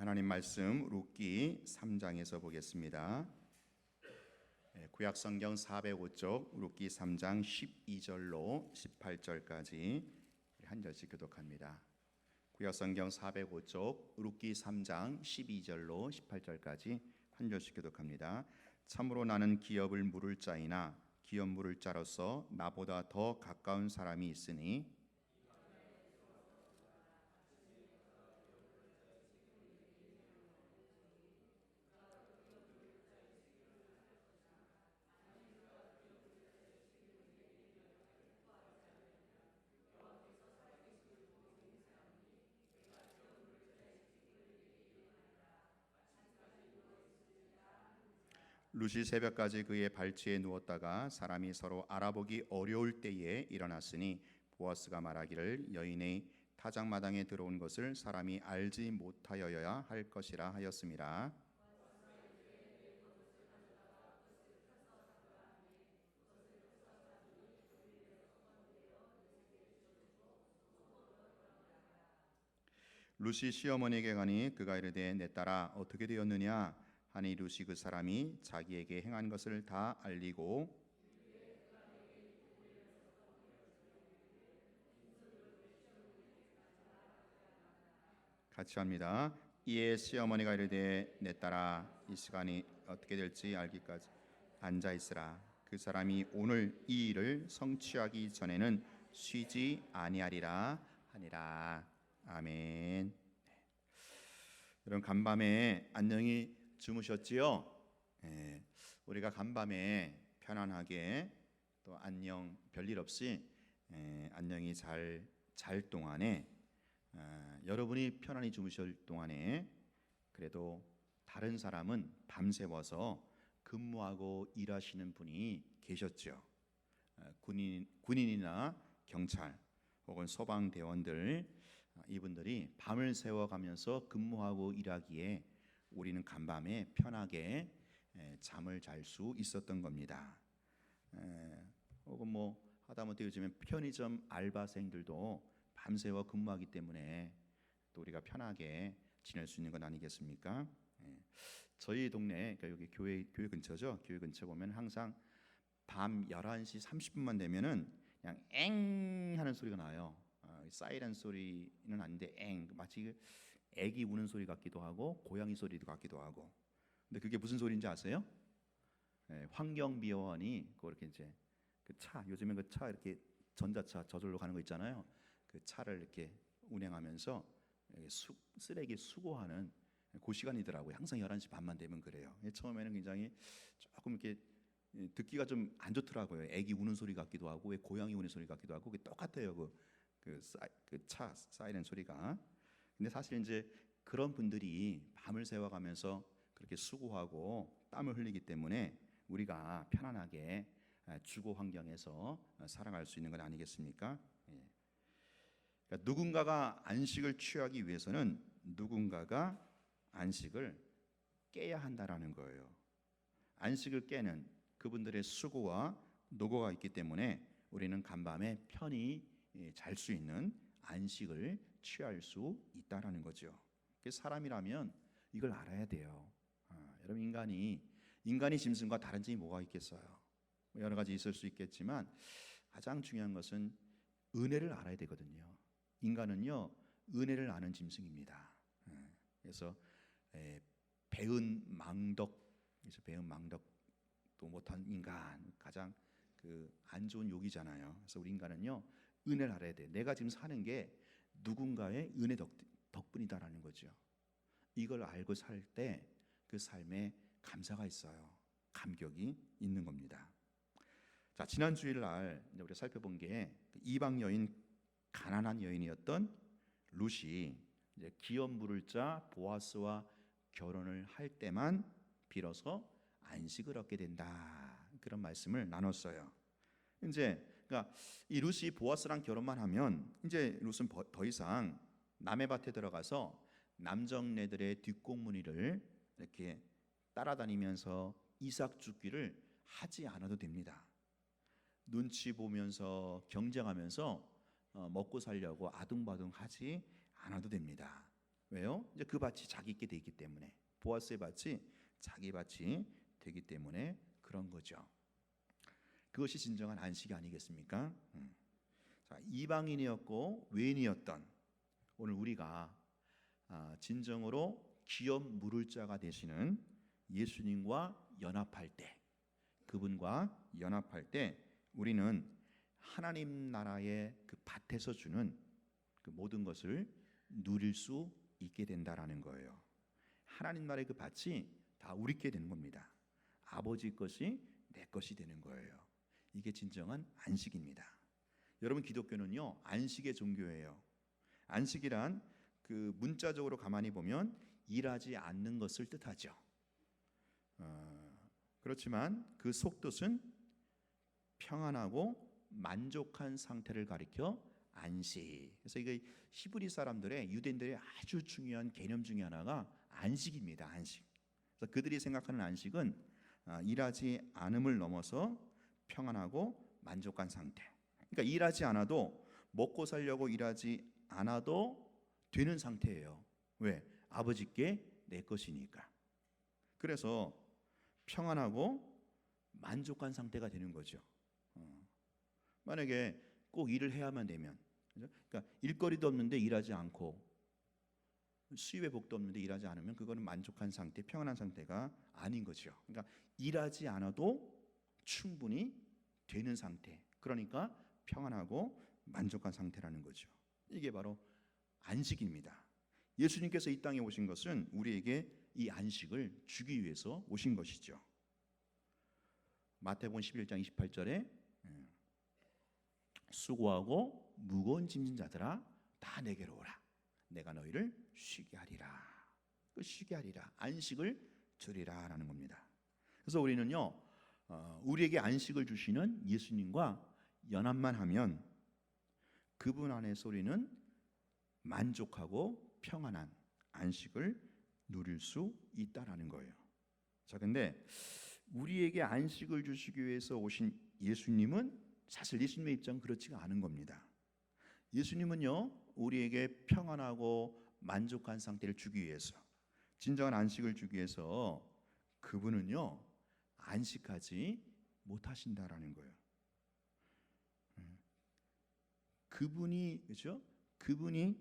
하나님 말씀 룻기 3장에서 보겠습니다. 구약 성경 405쪽 룻기 3장 12절로 18절까지 한 절씩 교독합니다. 구약 성경 405쪽 룻기 3장 12절로 18절까지 한 절씩 교독합니다. 참으로 나는 기업을 물을 자이나 기업 물을 자로서 나보다 더 가까운 사람이 있으니 룻이 새벽까지 그의 발치에 누웠다가 사람이 서로 알아보기 어려울 때에 일어났으니 보아스가 말하기를 여인의 타작마당에 들어온 것을 사람이 알지 못하여야 할 것이라 하였음이라. 룻이 시어머니에게 가니 그가 이르되 내 딸아 어떻게 되었느냐 하니 룻이 그 사람이 자기에게 행한 것을 다 알리고 같이 합니다. 이에 시어머니가 이르되 내 딸아 이 시간이 어떻게 될지 알기까지 앉아 있으라. 그 사람이 오늘 이 일을 성취하기 전에는 쉬지 아니하리라 하니라. 아멘. 여러분 간밤에 안녕히 주무셨지요? 우리가 간밤에 편안하게 또 안녕 별일 없이 안녕히 잘 동안에 여러분이 편안히 주무실 동안에 그래도 다른 사람은 밤새워서 근무하고 일하시는 분이 계셨죠. 군인이나 경찰 혹은 소방대원들 이분들이 밤을 새워가면서 근무하고 일하기에 우리는 간밤에 편하게 잠을 잘 수 있었던 겁니다. 혹은 뭐 하다못해 요즘에 편의점 알바생들도 밤새워 근무하기 때문에 또 우리가 편하게 지낼 수 있는 건 아니겠습니까? 저희 동네 그러니까 여기 교회 근처죠. 교회 근처 보면 항상 밤 11시 30분만 되면은 그냥 엥 하는 소리가 나요. 사이렌 소리는 아닌데 엥 마치 애기 우는 소리 같기도 하고 고양이 소리 같기도 하고. 근데 그게 무슨 소리인지 아세요? 환경미화원이 그렇게 이제 그 차 요즘엔 그 차 이렇게 전자차 저절로 가는 거 있잖아요. 그 차를 이렇게 운행하면서 쓰레기 수거하는 그 시간이더라고요. 항상 11시 반만 되면 그래요. 처음에는 굉장히 조금 이렇게 듣기가 좀 안 좋더라고요. 애기 우는 소리 같기도 하고 왜 고양이 우는 소리 같기도 하고 그게 똑같아요. 그 차 사이렌 소리가. 근데 사실 이제 그런 분들이 밤을 새워가면서 그렇게 수고하고 땀을 흘리기 때문에 우리가 편안하게 주거 환경에서 살아갈 수 있는 건 아니겠습니까? 그러니까 누군가가 안식을 취하기 위해서는 누군가가 안식을 깨야 한다라는 거예요. 안식을 깨는 그분들의 수고와 노고가 있기 때문에 우리는 간밤에 편히 잘 수 있는 안식을 취할 수 있다라는 거죠. 사람이라면 이걸 알아야 돼요. 여러분 인간이 짐승과 다른 점이 뭐가 있겠어요? 여러 가지 있을 수 있겠지만 가장 중요한 것은 은혜를 알아야 되거든요. 인간은요 은혜를 아는 짐승입니다. 그래서 배은 망덕도 못한 인간 가장 안 좋은 욕이잖아요. 그래서 우리 인간은요 은혜를 알아야 돼. 내가 지금 사는 게 누군가의 은혜 덕분이다라는 거죠. 이걸 알고 살 때 그 삶에 감사가 있어요. 감격이 있는 겁니다. 자, 지난 주일날 우리가 살펴본 게 이방 여인 가난한 여인이었던 룻이 이제 기업 물을 자 보아스와 결혼을 할 때만 비로소 안식을 얻게 된다. 그런 말씀을 나눴어요. 이제 그러니까 이 룻이 보아스랑 결혼만 하면 이제 룻은 더 이상 남의 밭에 들어가서 남정네들의 뒷공무니를 이렇게 따라다니면서 이삭 줍기를 하지 않아도 됩니다. 눈치 보면서 경쟁하면서 먹고 살려고 아둥바둥 하지 않아도 됩니다. 왜요? 이제 그 밭이 자기께 돼 있기 때문에, 보아스의 밭이 자기 밭이 되기 때문에 그런 거죠. 그것이 진정한 안식이 아니겠습니까? 자, 이방인이었고 외인이었던 오늘 우리가 진정으로 기업 물을 자가 되시는 예수님과 연합할 때, 그분과 연합할 때 우리는 하나님 나라의 그 밭에서 주는 그 모든 것을 누릴 수 있게 된다라는 거예요. 하나님 나라의 그 밭이 다 우리께 되는 겁니다. 아버지 것이 내 것이 되는 거예요. 이게 진정한 안식입니다. 여러분, 기독교는요 안식의 종교예요. 안식이란 그 문자적으로 가만히 보면 일하지 않는 것을 뜻하죠. 그렇지만 그 속뜻은 평안하고 만족한 상태를 가리켜 안식. 그래서 이게 히브리 사람들의, 유대인들의 아주 중요한 개념 중에 하나가 안식입니다. 안식. 그래서 그들이 생각하는 안식은 일하지 않음을 넘어서 평안하고 만족한 상태. 그러니까 일하지 않아도, 먹고 살려고 일하지 않아도 되는 상태예요. 왜? 아버지께 내 것이니까. 그래서 평안하고 만족한 상태가 되는 거죠. 만약에 꼭 일을 해야만 되면, 그러니까 일거리도 없는데 일하지 않고 수입의 복도 없는데 일하지 않으면 그거는 만족한 상태, 평안한 상태가 아닌 거죠. 그러니까 일하지 않아도 충분히 되는 상태, 그러니까 평안하고 만족한 상태라는 거죠. 이게 바로 안식입니다. 예수님께서 이 땅에 오신 것은 우리에게 이 안식을 주기 위해서 오신 것이죠. 마태복음 11장 28절에 수고하고 무거운 짐진 자들아 다 내게로 오라. 내가 너희를 쉬게 하리라. 쉬게 하리라. 안식을 주리라라는 겁니다. 그래서 우리는요, 우리에게 안식을 주시는 예수님과 연합만 하면 그분 안에서 우리는 만족하고 평안한 안식을 누릴 수 있다라는 거예요. 자, 근데 우리에게 안식을 주시기 위해서 오신 예수님은 사실 예수님의 입장은 그렇지가 않은 겁니다. 예수님은요, 우리에게 평안하고 만족한 상태를 주기 위해서, 진정한 안식을 주기 위해서 그분은요 안식하지 못하신다라는 거예요. 그분이, 그렇죠? 그분이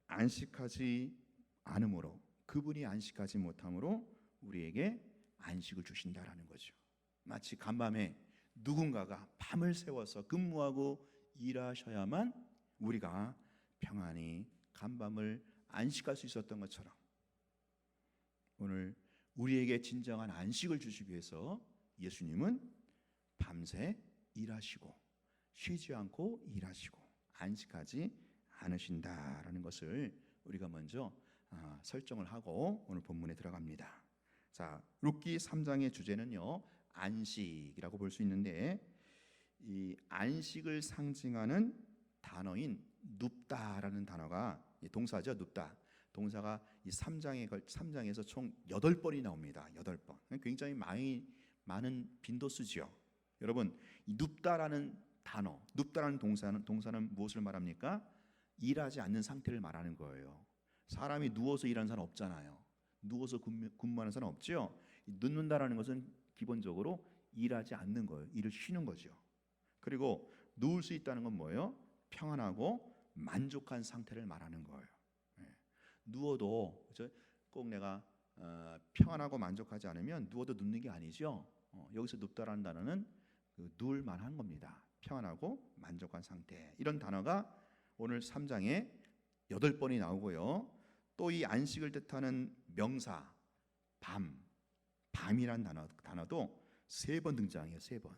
안식하지 않으므로, 그분이 안식하지 못함으로 우리에게 안식을 주신다라는 거죠. 마치 간밤에 누군가가 밤을 새워서 근무하고 일하셔야만 우리가 평안히 간밤을 안식할 수 있었던 것처럼, 오늘 우리에게 진정한 안식을 주시기 위해서 예수님은 밤새 일하시고 쉬지 않고 일하시고 안식하지 않으신다라는 것을 우리가 먼저 설정을 하고 오늘 본문에 들어갑니다. 자, 룻기 3장의 주제는요 안식이라고 볼 수 있는데, 이 안식을 상징하는 단어인 눕다라는 단어가, 동사죠. 눕다. 동사가 이 3장에서 총 8번이 나옵니다. 8번. 굉장히 많은 빈도수죠. 여러분, 이 눕다라는 단어, 눕다라는 동사는 무엇을 말합니까? 일하지 않는 상태를 말하는 거예요. 사람이 누워서 일하는 사람 없잖아요. 누워서 근무하는 사람 없죠. 눕는다라는 것은 기본적으로 일하지 않는 거예요. 일을 쉬는 거죠. 그리고 누울 수 있다는 건 뭐예요? 평안하고 만족한 상태를 말하는 거예요. 누워도, 그렇죠? 꼭 내가 평안하고 만족하지 않으면 누워도 눕는 게 아니죠. 여기서 눕다라는 단어는 누울 만한 겁니다. 평안하고 만족한 상태. 이런 단어가 오늘 3장에 8번이 나오고요. 또 이 안식을 뜻하는 명사 밤이란 단어도 3번 등장해요. 3번.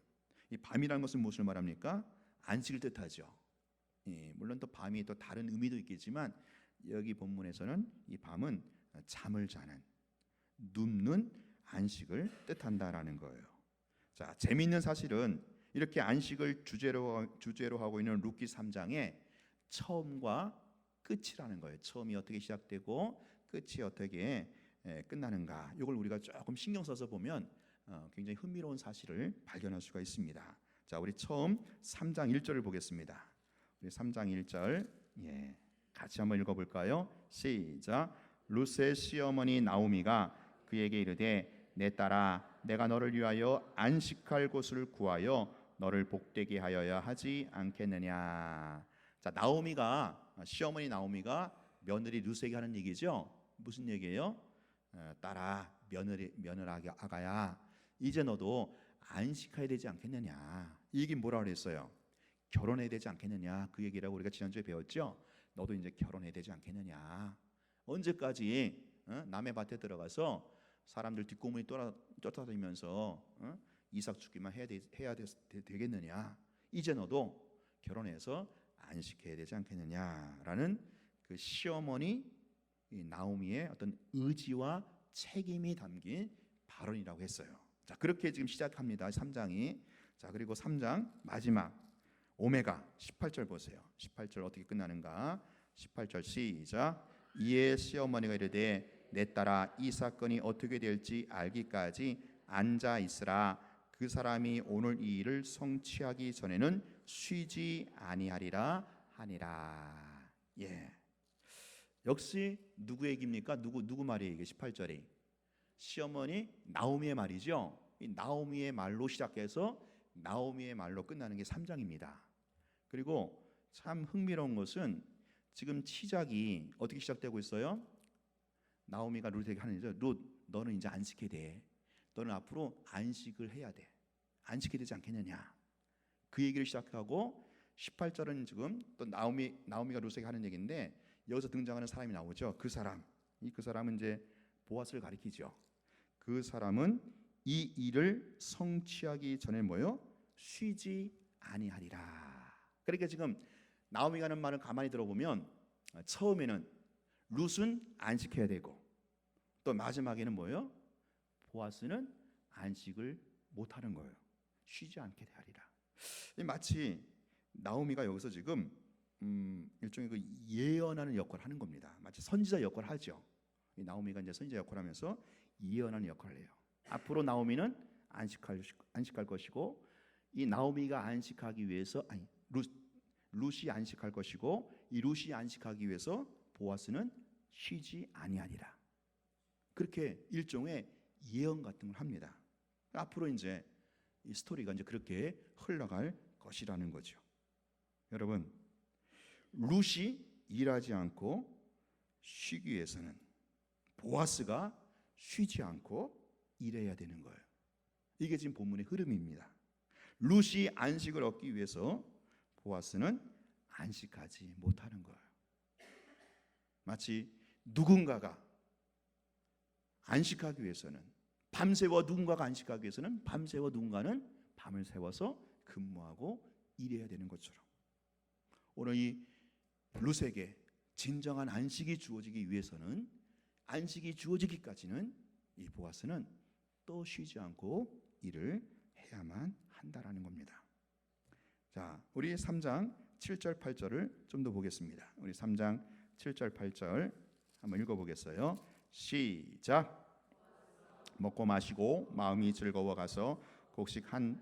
이 밤이라는 것은 무엇을 말합니까? 안식을 뜻하죠. 물론 또 밤이 또 다른 의미도 있겠지만 여기 본문에서는 이 밤은 잠을 자는, 눕는 안식을 뜻한다라는 거예요. 자, 재미있는 사실은 이렇게 안식을 주제로 하고 있는 룻기 3장의 처음과 끝이라는 거예요. 처음이 어떻게 시작되고 끝이 어떻게 끝나는가, 이걸 우리가 조금 신경 써서 보면 굉장히 흥미로운 사실을 발견할 수가 있습니다. 자, 우리 처음 3장 1절을 보겠습니다. 우리 3장 1절 같이 한번 읽어볼까요? 시작. 룻의 시어머니 나오미가 그에게 이르되 내 딸아 내가 너를 위하여 안식할 곳을 구하여 너를 복되게 하여야 하지 않겠느냐. 자, 나오미가 시어머니 나오미가 며느리 룻에게 하는 얘기죠. 무슨 얘기예요? 딸아 며느라 아가야 이제 너도 안식해야 되지 않겠느냐. 이 얘기 뭐라 그랬어요? 결혼해야 되지 않겠느냐. 그 얘기라고 우리가 지난주에 배웠죠. 너도 이제 결혼해야 되지 않겠느냐. 언제까지 남의 밭에 들어가서 사람들 뒷고문이 쫓아다니면서 이삭 죽기만 해야 되겠느냐. 이제 너도 결혼해서 안식해야 되지 않겠느냐라는 그 시어머니 나오미의 어떤 의지와 책임이 담긴 발언이라고 했어요. 자, 그렇게 지금 시작합니다. 3장이. 자, 그리고 3장 마지막 오메가 18절 보세요. 18절 어떻게 끝나는가? 18절 시작. 이에 시어머니가 이르되 내 딸아 이 사건이 어떻게 될지 알기까지 앉아 있으라. 그 사람이 오늘 이 일을 성취하기 전에는 쉬지 아니하리라 하니라. 예. 역시 누구 얘기입니까? 누구 말이에요? 이게 18절이 시어머니 나오미의 말이죠. 이 나오미의 말로 시작해서 나오미의 말로 끝나는 게 3장입니다. 그리고 참 흥미로운 것은 지금 시작이 어떻게 시작되고 있어요? 나오미가 룻에게 하는 얘기죠. 룻, 너는 이제 안식해야 돼. 너는 앞으로 안식을 해야 돼. 안식해야 되지 않겠느냐. 그 얘기를 시작하고 18절은 지금 또 나오미가 룻에게 하는 얘기인데 여기서 등장하는 사람이 나오죠. 그 사람은 이제 보아스를 가리키죠. 그 사람은 이 일을 성취하기 전에 뭐요? 쉬지 아니하리라. 그러니까 지금 나오미가 하는 말을 가만히 들어보면 처음에는 룻은 안식해야 되고 또 마지막에는 뭐예요? 보아스는 안식을 못하는 거예요. 쉬지 않게 되리라. 마치 나오미가 여기서 지금 일종의 그 예언하는 역할을 하는 겁니다. 마치 선지자 역할을 하죠. 이 나오미가 이제 선지자 역할을 하면서 예언하는 역할을 해요. 앞으로 나오미는 안식할 것이고 이 나오미가 안식하기 위해서 룻이 안식할 것이고 이 룻이 안식하기 위해서 보아스는 쉬지 아니하리라. 그렇게 일종의 예언 같은 걸 합니다. 앞으로 이제 이 스토리가 이제 그렇게 흘러갈 것이라는 거죠. 여러분, 룻이 일하지 않고 쉬기 위해서는 보아스가 쉬지 않고 일해야 되는 거예요. 이게 지금 본문의 흐름입니다. 룻이 안식을 얻기 위해서 보아스는 안식하지 못하는 거예요. 마치 누군가가 안식하기 위해서는 밤새워 누군가가 안식하기 위해서는 밤새워 누군가는 밤을 새워서 근무하고 일해야 되는 것처럼 오늘 이 룻에게 진정한 안식이 주어지기 위해서는 안식이 주어지기까지는 이 보아스는 또 쉬지 않고 일을 해야만 한다라는 겁니다. 자, 우리 3장 7절 8절을 좀 더 보겠습니다. 우리 3장 7절 8절 한번 읽어보겠어요. 시작. 먹고 마시고 마음이 즐거워 가서 곡식 한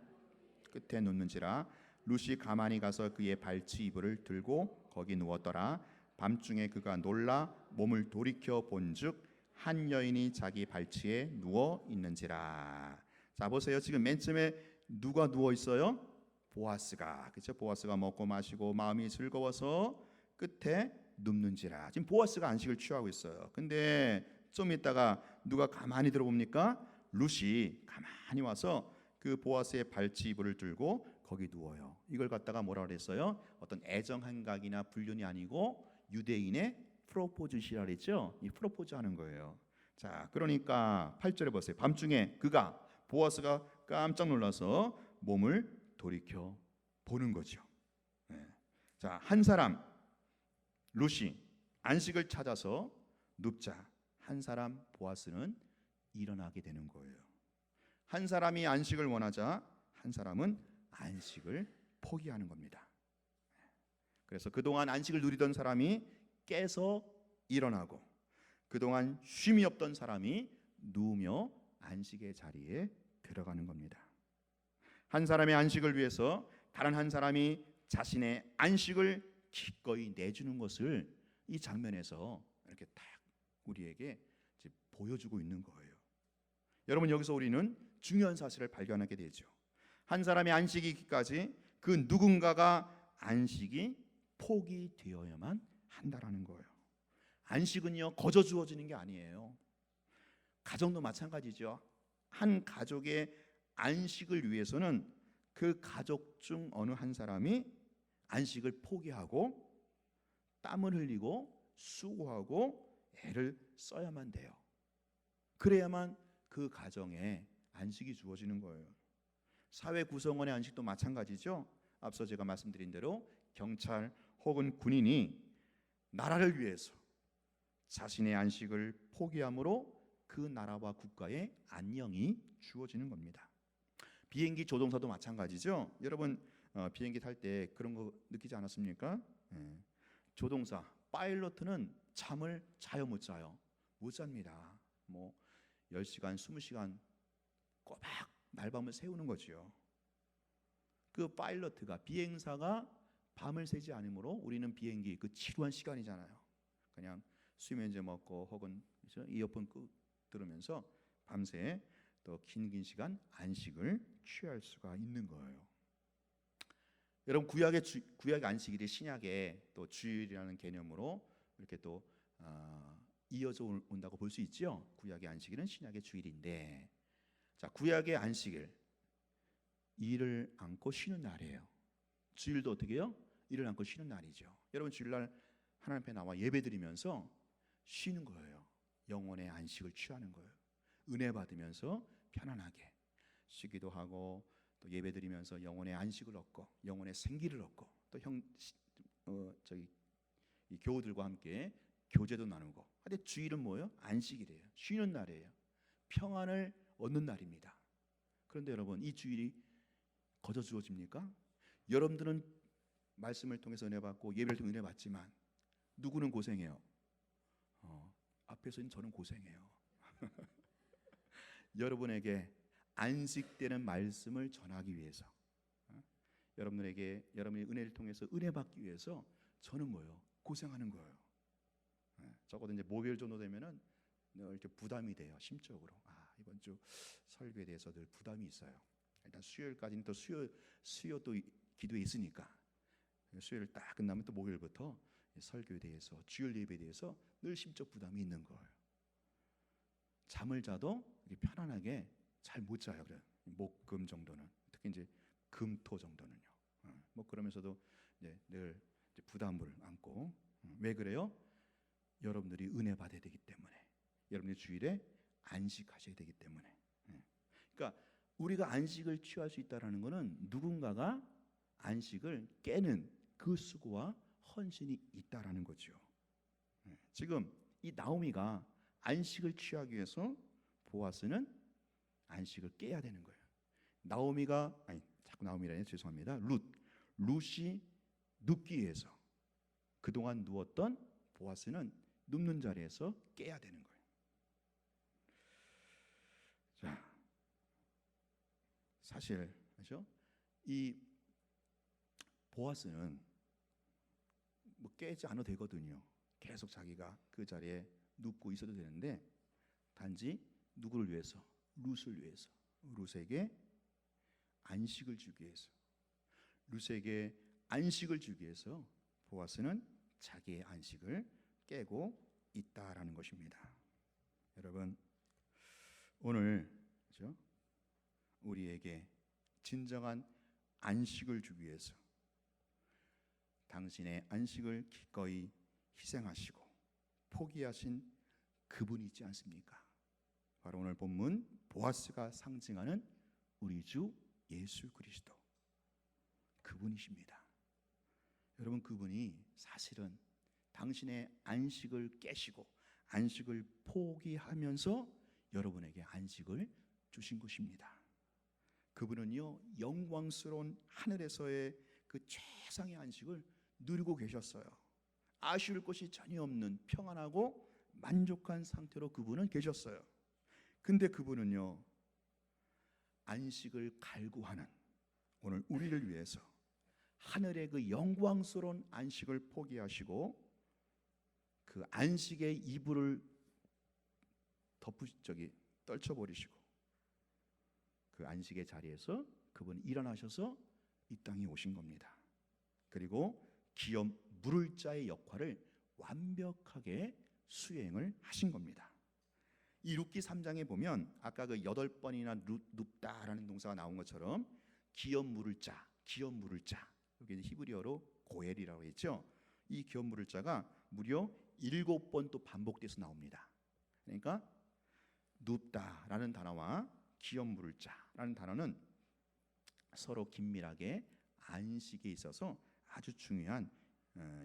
끝에 눕는지라. 룻이 가만히 가서 그의 발치 이불을 들고 거기 누웠더라. 밤중에 그가 놀라 몸을 돌이켜 본즉 한 여인이 자기 발치에 누워 있는지라. 자, 보세요. 지금 맨 처음에 누가 누워 있어요? 보아스가. 그렇죠? 보아스가 먹고 마시고 마음이 즐거워서 끝에 눕는지라. 지금 보아스가 안식을 취하고 있어요. 근데 좀 있다가 누가 가만히 들어봅니까? 룻이 가만히 와서 그 보아스의 발치 이불을 들고 거기 누워요. 이걸 갖다가 뭐라 그랬어요? 어떤 애정 행각이나 불륜이 아니고 유대인의 프로포즈시라 그랬죠. 이 프로포즈 하는 거예요. 자, 그러니까 8절에 보세요. 밤중에 그가 보아스가 깜짝 놀라서 몸을 돌이켜 보는 거죠. 네. 자, 한 사람 룻이 안식을 찾아서 눕자 한 사람 보아스는 일어나게 되는 거예요. 한 사람이 안식을 원하자 한 사람은 안식을 포기하는 겁니다. 그래서 그동안 안식을 누리던 사람이 깨서 일어나고 그동안 쉼이 없던 사람이 누우며 안식의 자리에 들어가는 겁니다. 한 사람의 안식을 위해서 다른 한 사람이 자신의 안식을 기꺼이 내주는 것을 이 장면에서 이렇게 딱 우리에게 이제 보여주고 있는 거예요. 여러분, 여기서 우리는 중요한 사실을 발견하게 되죠. 한 사람의 안식이 있기까지 그 누군가가 안식이 포기되어야만 한다라는 거예요. 안식은요, 거저 주어지는 게 아니에요. 가정도 마찬가지죠. 한 가족의 안식을 위해서는 그 가족 중 어느 한 사람이 안식을 포기하고 땀을 흘리고 수고하고 애를 써야만 돼요. 그래야만 그 가정에 안식이 주어지는 거예요. 사회 구성원의 안식도 마찬가지죠. 앞서 제가 말씀드린 대로 경찰 혹은 군인이 나라를 위해서 자신의 안식을 포기함으로 그 나라와 국가의 안녕이 주어지는 겁니다. 비행기 조종사도 마찬가지죠. 여러분, 비행기 탈 때 그런 거 느끼지 않았습니까? 조종사, 파일럿은 잠을 자요, 못 자요? 못 잡니다. 뭐 10시간, 20시간 꼬박 날밤을 새우는 거지요. 그 파일럿가, 비행사가 밤을 새지 않으므로 우리는 비행기 그 지루한 시간이잖아요. 그냥 수면제 먹고 혹은 이어폰 들으면서 밤새 또 긴 시간 안식을 취할 수가 있는 거예요. 여러분, 구약의 안식일이 신약의 또 주일이라는 개념으로 이렇게 또 이어져 온다고 볼 수 있죠. 구약의 안식일은 신약의 주일인데, 자, 구약의 안식일, 일을 안고 쉬는 날이에요. 주일도 어떻게 해요? 일을 안고 쉬는 날이죠. 여러분, 주일날 하나님 앞에 나와 예배드리면서 쉬는 거예요. 영혼의 안식을 취하는 거예요. 은혜 받으면서 편안하게 쉬기도 하고, 또 예배드리면서 영혼의 안식을 얻고 영혼의 생기를 얻고, 또 이 교우들과 함께 교제도 나누고. 근데 주일은 뭐예요? 안식이래요. 쉬는 날이에요. 평안을 얻는 날입니다. 그런데 여러분, 이 주일이 거저 주어집니까? 여러분들은 말씀을 통해서 은혜 받고 예배를 통해 은혜 받지만 누구는 고생해요? 앞에서는 저는 고생해요. 여러분에게 안식되는 말씀을 전하기 위해서, 여러분에게 여러분의 은혜를 통해서 은혜 받기 위해서 저는 뭐예요? 고생하는 거예요. 적어도 이제 목요일 정도 되면은 이렇게 부담이 돼요. 심적으로. 이번 주 설교에 대해서 늘 부담이 있어요. 일단 수요일까지는 또 수요 또 기도에 있으니까, 수요일 딱 끝나면 또 목요일부터 설교에 대해서, 주일 예배에 대해서 늘 심적 부담이 있는 거예요. 잠을 자도 편안하게 잘 못 자요. 그래. 목금 정도는, 특히 이제 금토 정도는요. 뭐 그러면서도 늘 부담을 안고. 왜 그래요? 여러분들이 은혜 받아야 되기 때문에, 여러분이 주일에 안식하셔야 되기 때문에. 그러니까 우리가 안식을 취할 수 있다라는 것은 누군가가 안식을 깨는 그 수고와 헌신이 있다라는 거죠. 지금 이 나오미가 안식을 취하기 위해서 보아스는 안식을 깨야 되는 거예요. 자꾸 나오미라니 죄송합니다. 룻이 눕기 위해서 그동안 누웠던 보아스는 눕는 자리에서 깨야 되는 거예요. 자, 사실 그렇죠? 이 보아스는 뭐 깨지 않아도 되거든요. 계속 자기가 그 자리에 눕고 있어도 되는데, 단지 누구를 위해서? 룻을 위해서, 룻에게 안식을 주기 위해서, 룻에게 안식을 주기 위해서 보아스는 자기의 안식을 깨고 있다라는 것입니다. 여러분, 오늘 그렇죠? 우리에게 진정한 안식을 주기 위해서 당신의 안식을 기꺼이 희생하시고 포기하신 그분이 있지 않습니까? 바로 오늘 본문 보아스가 상징하는 우리 주 예수 그리스도, 그분이십니다. 여러분, 그분이 사실은 당신의 안식을 깨시고 안식을 포기하면서 여러분에게 안식을 주신 것입니다. 그분은요, 영광스러운 하늘에서의 그 최상의 안식을 누리고 계셨어요. 아쉬울 것이 전혀 없는 평안하고 만족한 상태로 그분은 계셨어요. 근데 그분은요, 안식을 갈구하는 오늘 우리를 위해서 하늘의 그 영광스러운 안식을 포기하시고 그 안식의 이불을 떨쳐버리시고 그 안식의 자리에서 그분이 일어나셔서 이 땅에 오신 겁니다. 그리고 기업 물을 자의 역할을 완벽하게 수행을 하신 겁니다. 이 룻기 3장에 보면 아까 그 8번이나 눕다라는 동사가 나온 것처럼 기업 물을 자, 기업 물을 자, 여기 히브리어로 고엘이라고 했죠. 이 기업 물을 자가 무려 7번 또 반복돼서 나옵니다. 그러니까 눕다라는 단어와 기업 물을 자라는 단어는 서로 긴밀하게 안식에 있어서 아주 중요한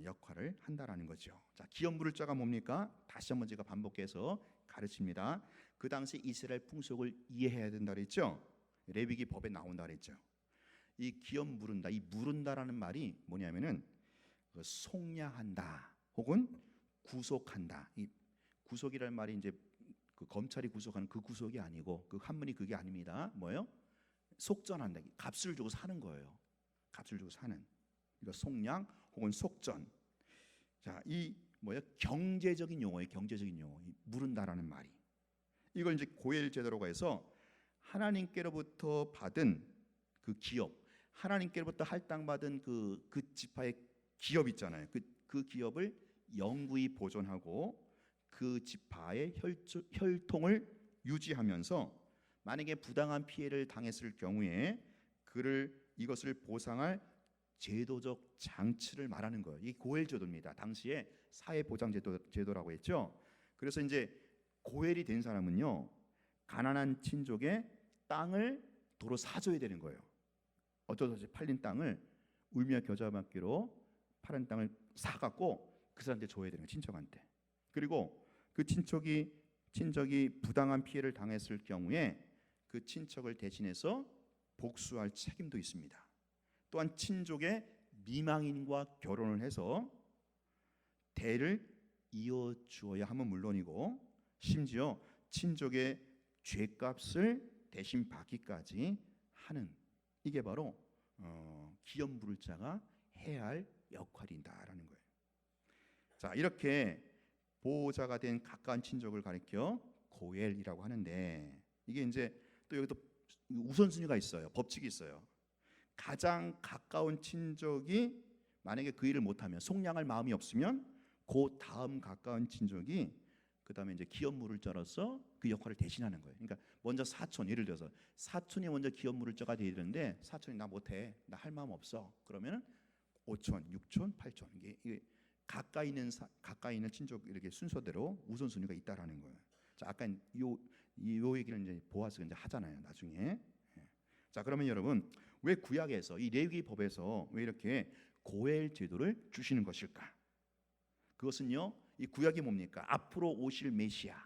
역할을 한다라는 거죠. 자, 기업 물을 자가 뭡니까? 다시 한번 제가 반복해서 가르칩니다. 그 당시 이스라엘 풍속을 이해해야 된다 그랬죠. 레위기 법에 나온다 그랬죠. 이 기업 무른다, 이 무른다라는 말이 뭐냐면은 속량한다 혹은 구속한다. 이 구속이라는 말이 이제 그 검찰이 구속하는 그 구속이 아니고 그 한문이 그게 아닙니다. 뭐예요? 속전한다. 값을 주고 사는 거예요. 값을 주고 사는. 이거 속량 혹은 속전. 자, 이 뭐야? 경제적인 용어예요. 경제적인 용어. 이 무른다라는 말이. 이걸 이제 고엘 제도라고 해서 하나님께로부터 받은 그 기업, 하나님께로부터 할당받은 그 지파의 기업 있잖아요. 그 기업을 영구히 보존하고 그 지파의 혈통을 유지하면서 만약에 부당한 피해를 당했을 경우에 이것을 보상할 제도적 장치를 말하는 거예요. 이 고엘 제도입니다. 당시에 사회보장 제도라고 했죠. 그래서 이제 고엘이 된 사람은요, 가난한 친족의 땅을 도로 사줘야 되는 거예요. 어쩔 수 없이 팔린 땅을 울며 겨자 먹기로 파란 땅을 사갖고 그 사람한테 줘야 되는 거예요. 친척한테. 그리고 그 친척이 부당한 피해를 당했을 경우에 그 친척을 대신해서 복수할 책임도 있습니다. 또한 친족의 미망인과 결혼을 해서 대를 이어주어야 하면 물론이고 심지어 친족의 죄값을 대신 받기까지 하는, 이게 바로 기업 물을 자가 해야 할 역할이다라는 거예요. 자, 이렇게 보호자가 된 가까운 친족을 가리켜 고엘이라고 하는데, 이게 이제 또 여기도 우선순위가 있어요. 법칙이 있어요. 가장 가까운 친족이 만약에 그 일을 못하면, 속량할 마음이 없으면 그 다음 가까운 친족이 그 다음에 이제 기업 물을 자로서 그 역할을 대신하는 거예요. 그러니까 먼저 사촌, 예를 들어서 사촌이 먼저 기업 물을 자가 돼야 되는데 사촌이 나 못해, 나 할 마음 없어. 그러면은 5촌, 6촌, 8촌, 이게 가까이 있는 친족 이렇게 순서대로 우선순위가 있다라는 거예요. 자, 아까 요 얘기를 이제 보아스가 이제 하잖아요, 나중에. 자, 그러면 여러분, 왜 구약에서 이 레위기 법에서 왜 이렇게 고엘 제도를 주시는 것일까? 그것은요, 이 구약이 뭡니까? 앞으로 오실 메시아,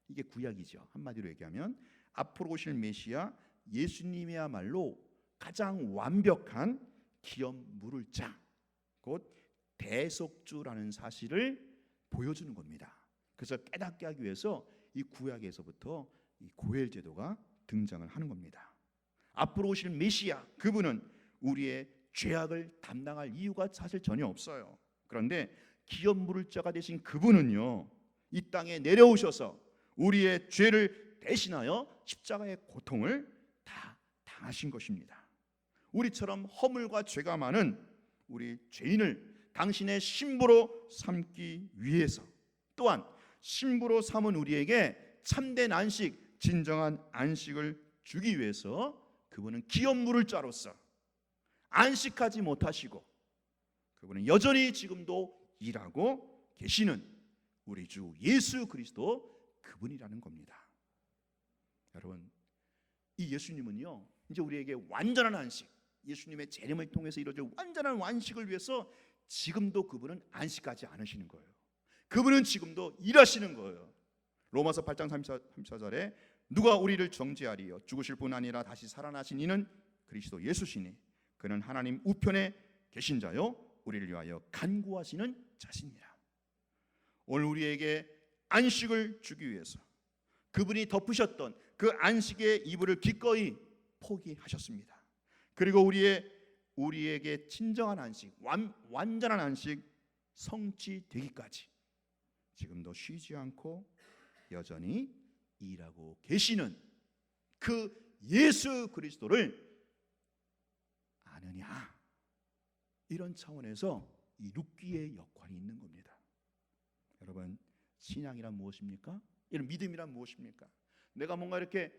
이게 구약이죠. 한마디로 얘기하면 앞으로 오실 메시아 예수님이야말로 가장 완벽한 기업 물을 자, 곧 대속주라는 사실을 보여주는 겁니다. 그래서 깨닫게 하기 위해서 이 구약에서부터 이 고엘 제도가 등장을 하는 겁니다. 앞으로 오실 메시아, 그분은 우리의 죄악을 담당할 이유가 사실 전혀 없어요. 그런데 기업 물을 자가 되신 그분은요, 이 땅에 내려오셔서 우리의 죄를 대신하여 십자가의 고통을 다 당하신 것입니다. 우리처럼 허물과 죄가 많은 우리 죄인을 당신의 신부로 삼기 위해서, 또한 신부로 삼은 우리에게 참된 안식, 진정한 안식을 주기 위해서 그분은 기업 물을 자로서 안식하지 못하시고 그분은 여전히 지금도 일하고 계시는 우리 주 예수 그리스도 그분이라는 겁니다. 여러분, 이 예수님은요, 이제 우리에게 완전한 안식, 예수님의 재림을 통해서 이루어질 완전한 안식을 위해서 지금도 그분은 안식하지 않으시는 거예요. 그분은 지금도 일하시는 거예요. 로마서 8장 34절에 누가 우리를 정죄하리요? 죽으실 뿐 아니라 다시 살아나신 이는 그리스도 예수시니 그는 하나님 우편에 계신 자요 우리를 위하여 간구하시는 자신이라. 오늘 우리에게 안식을 주기 위해서 그분이 덮으셨던 그 안식의 이불을 기꺼이 포기하셨습니다. 그리고 우리에게 진정한 안식, 완전한 안식 성취되기까지 지금도 쉬지 않고 여전히 일하고 계시는 그 예수 그리스도를 아느냐, 이런 차원에서 이 룻기의 역할이 있는 겁니다. 여러분, 신앙이란 무엇입니까? 이런 믿음이란 무엇입니까? 내가 뭔가 이렇게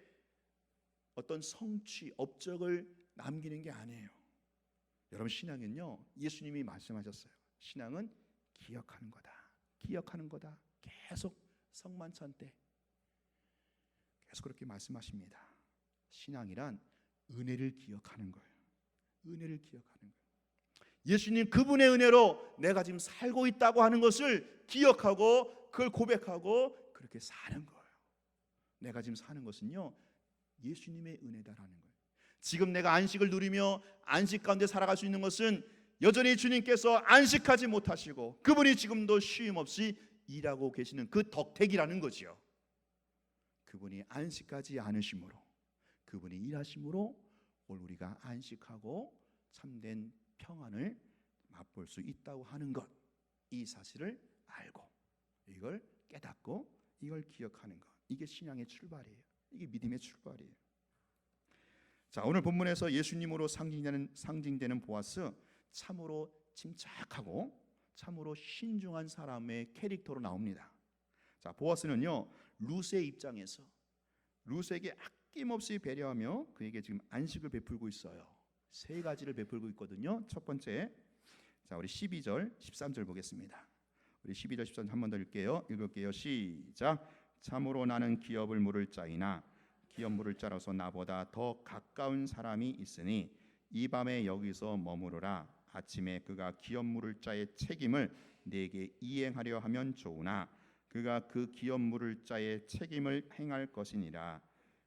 어떤 성취, 업적을 남기는 게 아니에요. 여러분, 신앙은요, 예수님이 말씀하셨어요. 신앙은 기억하는 거다. 기억하는 거다. 계속 성만찬 때 계속 그렇게 말씀하십니다. 신앙이란 은혜를 기억하는 거예요. 은혜를 기억하는 거예요. 예수님 그분의 은혜로 내가 지금 살고 있다고 하는 것을 기억하고 그걸 고백하고 그렇게 사는 거예요. 내가 지금 사는 것은요, 예수님의 은혜다라는 거예요. 지금 내가 안식을 누리며 안식 가운데 살아갈 수 있는 것은 여전히 주님께서 안식하지 못하시고 그분이 지금도 쉼 없이 일하고 계시는 그 덕택이라는 거지요. 그분이 안식하지 않으심으로, 그분이 일하심으로 오늘 우리가 안식하고 참된 평안을 맛볼 수 있다고 하는 것, 이 사실을 알고 이걸 깨닫고 이걸 기억하는 것, 이게 신앙의 출발이에요. 이게 믿음의 출발이에요. 자, 오늘 본문에서 예수님으로 상징되는 보아스, 참으로 침착하고 참으로 신중한 사람의 캐릭터로 나옵니다. 자, 보아스는요, 룻의 입장에서 룻에게 아낌없이 배려하며 그에게 지금 안식을 베풀고 있어요. 세 가지를 베풀고 있거든요. 첫 번째, 자, 우리 12절 13절 보겠습니다. 우리 12절 13절 한 번 더 읽을게요. 시작. 참으로 나는 기업을 물을 자이나 기업 물을 자로서 나보다 더 가까운 사람이 있으니 이 밤에 여기서 머무르라. 아침에 그가 기업 물을 자의 책임을 내게 이행하려 하면 좋으나 그가 그 기업 물을 자의 책임을 행할 것이니라.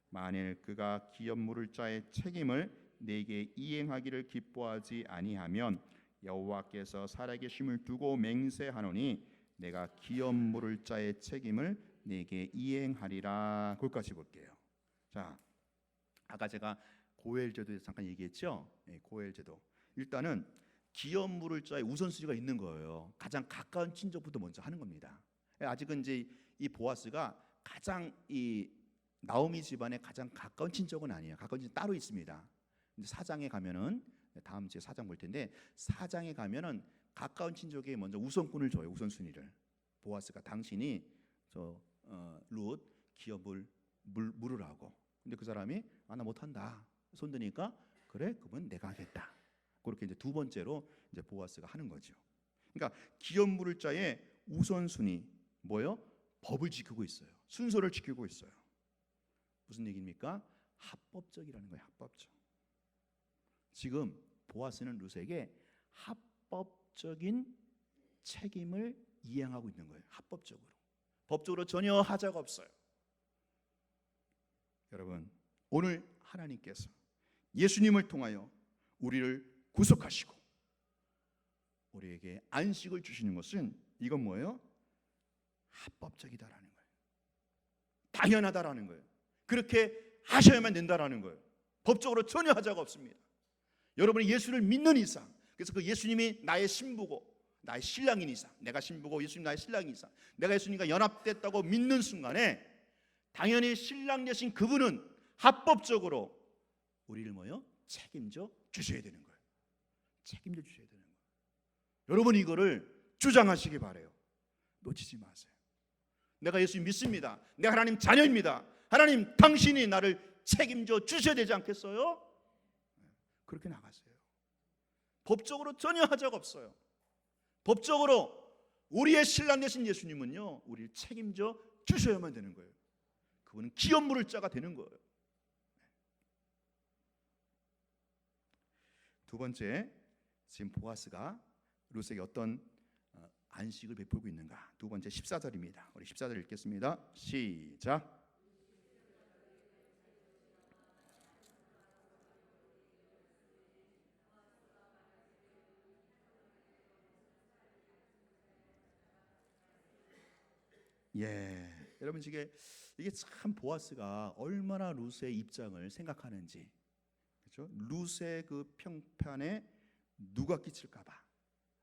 만일 그가 기업 물을 자의 책임을 내게 이행하기를 기뻐하지 아니하면 여호와께서 살아계심을 두고 맹세하노니 내가 기업 물을 자의 책임을 내게 이행하리라. 거기까지 볼게요. 자, 아까 제가 고엘제도에서 잠깐 얘기했죠. 고엘제도. 일단은 기업 물을 자의 우선순위가 있는 거예요. 가장 가까운 친족부터 먼저 하는 겁니다. 아직은 이제 이 보아스가 가장 이 나오미 집안의 가장 가까운 친족은 아니에요. 가까운 친족 따로 있습니다. 이제 사장에 가면은, 다음 주에 사장 볼 텐데, 사장에 가면은 가까운 친족에 먼저 우선권을 줘요. 우선순위를. 보아스가 당신이 룻 기업을 물으라고. 근데 그 사람이 나 못한다. 손드니까 그래, 그러면 내가 하겠다. 그렇게 이제 두 번째로 이제 보아스가 하는 거죠. 그러니까 기업 물을 자의 우선순위 뭐요? 법을 지키고 있어요. 순서를 지키고 있어요. 무슨 얘기입니까? 합법적이라는 거예요. 합법적. 지금 보아스는 룻에게 합법적인 책임을 이행하고 있는 거예요. 합법적으로. 법적으로 전혀 하자가 없어요. 여러분, 오늘 하나님께서 예수님을 통하여 우리를 구속하시고 우리에게 안식을 주시는 것은 이건 뭐예요? 합법적이다라는 거예요. 당연하다라는 거예요. 그렇게 하셔야만 된다라는 거예요. 법적으로 전혀 하자가 없습니다. 여러분이 예수를 믿는 이상, 그래서 그 예수님이 나의 신부고 나의 신랑인 이상, 내가 신부고 예수님 나의 신랑인 이상, 내가 예수님과 연합됐다고 믿는 순간에 당연히 신랑 되신 그분은 합법적으로 우리를 뭐요? 책임져 주셔야 되는 거예요. 책임져 주셔야 되는 거예요. 여러분, 이거를 주장하시기 바라요. 놓치지 마세요. 내가 예수님 믿습니다. 내가 하나님 자녀입니다. 하나님, 당신이 나를 책임져 주셔야 되지 않겠어요? 그렇게 나가세요. 법적으로 전혀 하자가 없어요. 법적으로 우리의 신랑 되신 예수님은요, 우리를 책임져 주셔야만 되는 거예요. 그분은 기업 물을 자가 되는 거예요. 두 번째, 지금 보아스가 룻에게 어떤 안식을 베풀고 있는가? 두 번째 14절입니다. 우리 14절 읽겠습니다. 시작. 여러분, 이게 참 보아스가 얼마나 룻의 입장을 생각하는지, 그렇죠? 룻의 그 평판에 누가 끼칠까봐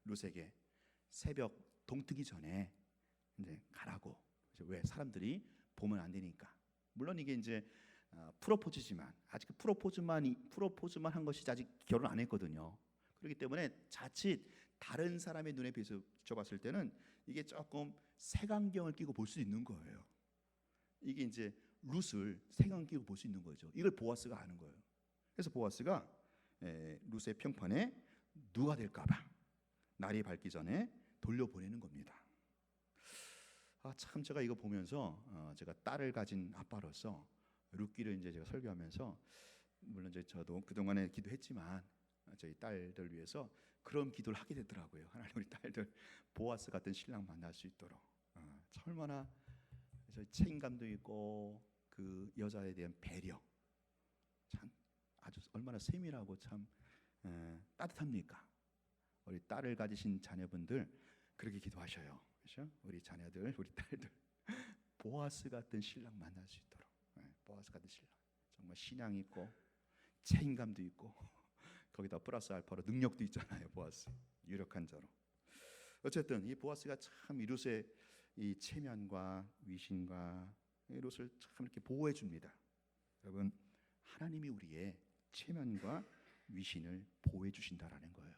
룻에게 새벽 동트기 전에 이제 가라고. 왜? 사람들이 보면 안 되니까. 물론 이게 이제 프로포즈지만 아직 프로포즈만 한 것이 아직 결혼 안 했거든요. 그렇기 때문에 자칫 다른 사람의 눈에 비춰봤을 때는 이게 조금 색안경을 끼고 볼 수 있는 거예요. 이게 이제 룻을 색안경 끼고 볼 수 있는 거죠. 이걸 보아스가 아는 거예요. 그래서 보아스가 룻의 평판에 누가 될까봐 날이 밝기 전에 돌려보내는 겁니다. 참 제가 이거 보면서 제가 딸을 가진 아빠로서 룻기를 이제 제가 설교하면서 물론 저도 그동안에 기도했지만 저희 딸들 위해서 그런 기도를 하게 되더라고요. 하나님 우리 딸들 보아스 같은 신랑 만날 수 있도록 얼마나 책임감도 있고 그 여자에 대한 배려 참 아주 얼마나 세밀하고 참 따뜻합니까? 우리 딸을 가지신 자녀분들 그렇게 기도하셔요. 그렇죠? 우리 자녀들, 우리 딸들 보아스 같은 신랑 만날 수 있도록. 보아스 같은 신랑 정말 신앙 있고 책임감도 있고 거기다 플러스 알파로 능력도 있잖아요. 보아스 유력한 자로. 어쨌든 이 보아스가 참 이 룻의 이 체면과 위신과 이 룻을 참 이렇게 보호해 줍니다. 여러분 하나님이 우리의 체면과 위신을 보호해 주신다라는 거예요.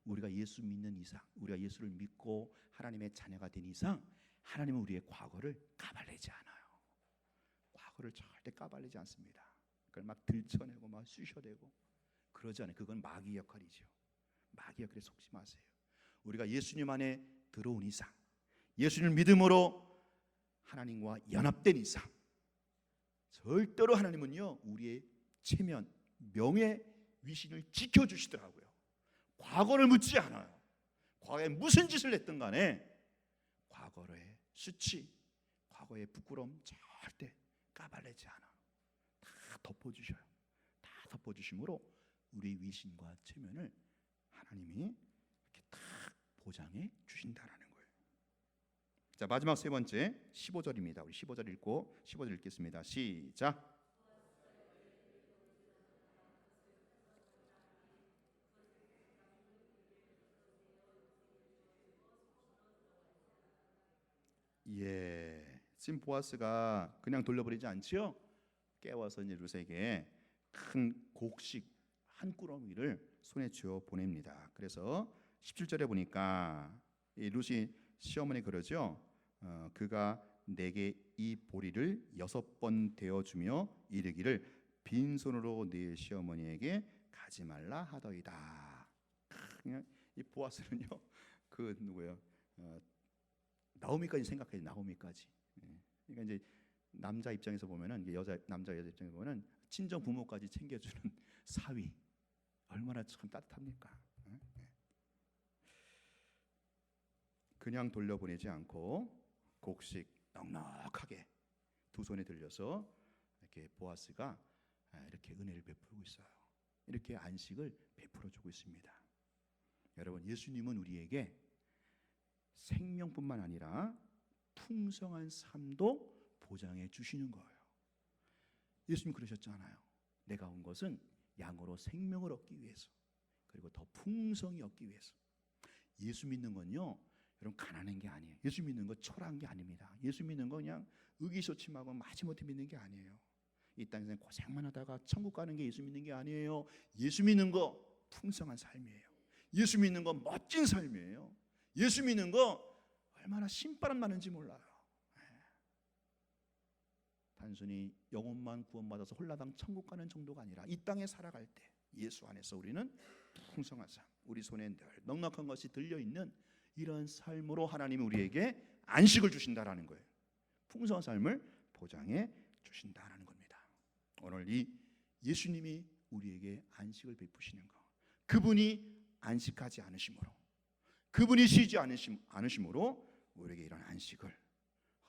우리가 예수 믿는 이상, 우리가 예수를 믿고 하나님의 자녀가 된 이상 하나님은 우리의 과거를 까발리지 않아요. 과거를 절대 까발리지 않습니다. 그걸 막 들춰내고 막 쑤셔대고 그러지 않아요. 그건 마귀 역할이죠. 마귀 역할에 속지 마세요. 우리가 예수님 안에 들어온 이상, 예수님을 믿음으로 하나님과 연합된 이상 절대로 하나님은요 우리의 체면, 명예, 위신을 지켜주시더라고요. 과거를 묻지 않아요. 과거에 무슨 짓을 했든 간에 과거의 수치, 과거의 부끄러움 절대 까발리지 않아. 다 덮어주셔요. 다 덮어주심으로 우리 위신과 체면을 하나님이 이렇게 딱 보장해 주신다라는 거예요. 자, 마지막 세 번째 15절입니다. 우리 15절 읽고 15절 읽겠습니다. 시작. 예, 지금 보아스가 그냥 돌려버리지 않지요. 깨워서 이제 룻에게 큰 곡식 한 꾸러미를 손에 쥐어 보냅니다. 그래서 17절에 보니까 이 룻이 시어머니 그러죠. 그가 내게 이 보리를 6번 대어주며 이르기를 빈손으로 네 시어머니에게 가지 말라 하더이다. 그냥 이 보아스는요 그 누구예요? 나오미까지 생각해. 나오미까지. 그러니까 이제 남자 입장에서 보면은 남자 여자 입장에서 보면은 친정 부모까지 챙겨주는 사위 얼마나 참 따뜻합니까? 그냥 돌려보내지 않고 곡식 넉넉하게 두 손에 들려서 이렇게 보아스가 이렇게 은혜를 베풀고 있어요. 이렇게 안식을 베풀어 주고 있습니다. 여러분 예수님은 우리에게 생명뿐만 아니라 풍성한 삶도 보장해 주시는 거예요. 예수님 그러셨잖아요. 내가 온 것은 양으로 생명을 얻기 위해서 그리고 더 풍성히 얻기 위해서. 예수 믿는 건요 여러분 가난한 게 아니에요. 예수 믿는 거 초라한 게 아닙니다. 예수 믿는 거 그냥 의기소침하고 마지못해 믿는 게 아니에요. 이 땅에서 고생만 하다가 천국 가는 게 예수 믿는 게 아니에요. 예수 믿는 거 풍성한 삶이에요. 예수 믿는 거 멋진 삶이에요. 예수 믿는 거 얼마나 신바람 나는지 몰라요. 단순히 영혼만 구원받아서 홀라당 천국 가는 정도가 아니라 이 땅에 살아갈 때 예수 안에서 우리는 풍성한 삶, 우리 손에 늘 넉넉한 것이 들려있는 이런 삶으로 하나님이 우리에게 안식을 주신다라는 거예요. 풍성한 삶을 보장해 주신다라는 겁니다. 오늘 이 예수님이 우리에게 안식을 베푸시는 것, 그분이 안식하지 않으심으로, 그분이 쉬지 않으심으로 우리에게 이런 안식을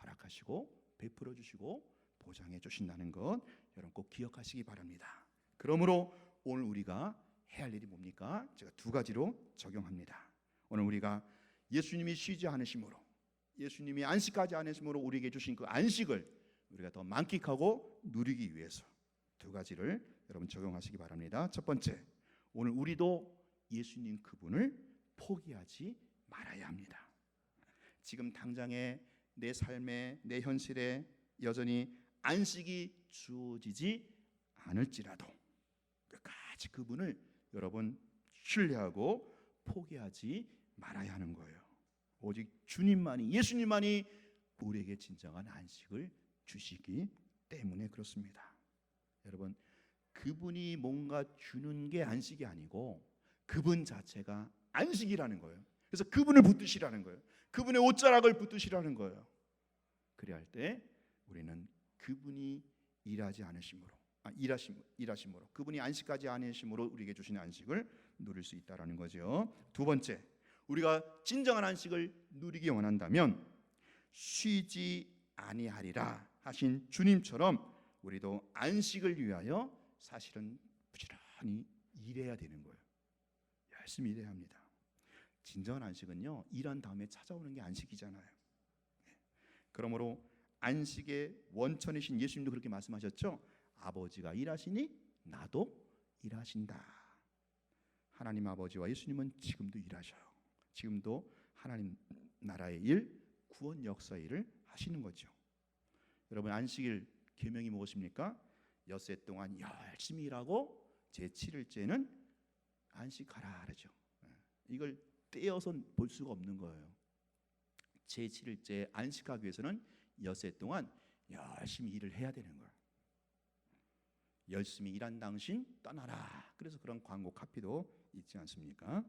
허락하시고 베풀어 주시고 보장해 주신다는 것 여러분 꼭 기억하시기 바랍니다. 그러므로 오늘 우리가 해야 할 일이 뭡니까? 제가 두 가지로 적용합니다. 오늘 우리가 예수님이 쉬지 않으심으로, 예수님이 안식하지 않으심으로 우리에게 주신 그 안식을 우리가 더 만끽하고 누리기 위해서 두 가지를 여러분 적용하시기 바랍니다. 첫 번째, 오늘 우리도 예수님 그분을 포기하지 말아야 합니다. 지금 당장에 내 삶에 내 현실에 여전히 안식이 주어지지 않을지라도 끝까지 그분을 여러분 신뢰하고 포기하지 말아야 하는 거예요. 오직 주님만이, 예수님만이 우리에게 진정한 안식을 주시기 때문에 그렇습니다. 여러분, 그분이 뭔가 주는 게 안식이 아니고 그분 자체가 안식이라는 거예요. 그래서 그분을 붙드시라는 거예요. 그분의 옷자락을 붙드시라는 거예요. 그래야 할 때 우리는 그분이 일하심으로 그분이 안식하지 않으심으로 우리에게 주시는 안식을 누릴 수 있다라는 거죠. 두 번째, 우리가 진정한 안식을 누리기 원한다면 쉬지 아니하리라 하신 주님처럼 우리도 안식을 위하여 사실은 부지런히 일해야 되는 거예요. 열심히 일해야 합니다. 진정한 안식은요, 일한 다음에 찾아오는 게 안식이잖아요. 그러므로 안식의 원천이신 예수님도 그렇게 말씀하셨죠. 아버지가 일하시니 나도 일하신다. 하나님 아버지와 예수님은 지금도 일하셔요. 지금도 하나님 나라의 일, 구원 역사 일을 하시는 거죠. 여러분, 안식일 계명이 무엇입니까? 엿새 동안 열심히 일하고 제7일째는 안식하라 그러죠. 이걸 떼어서 볼 수가 없는 거예요. 제7일째 안식하기 위해서는 엿새 동안 열심히 일을 해야 되는 거예요. 열심히 일한 당신 떠나라. 그래서 그런 광고 카피도 있지 않습니까?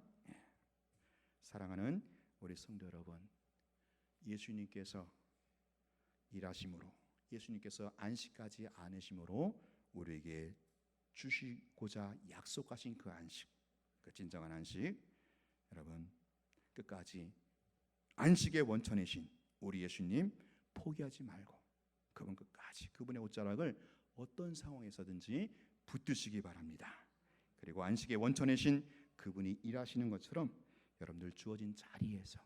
사랑하는 우리 성도 여러분, 예수님께서 일하심으로, 예수님께서 안식하지 않으심으로 우리에게 주시고자 약속하신 그 안식, 그 진정한 안식, 여러분 끝까지 안식의 원천이신 우리 예수님 포기하지 말고 그분 끝까지 그분의 옷자락을 어떤 상황에서든지 붙드시기 바랍니다. 그리고 안식의 원천이신 그분이 일하시는 것처럼 여러분들 주어진 자리에서,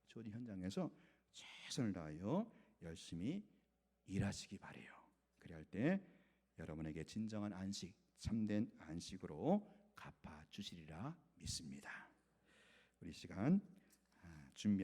주어진 현장에서 최선을 다하여 열심히 일하시기 바래요. 그래야 할 때 여러분에게 진정한 안식, 참된 안식으로 갚아 주시리라 믿습니다. 우리 시간 준비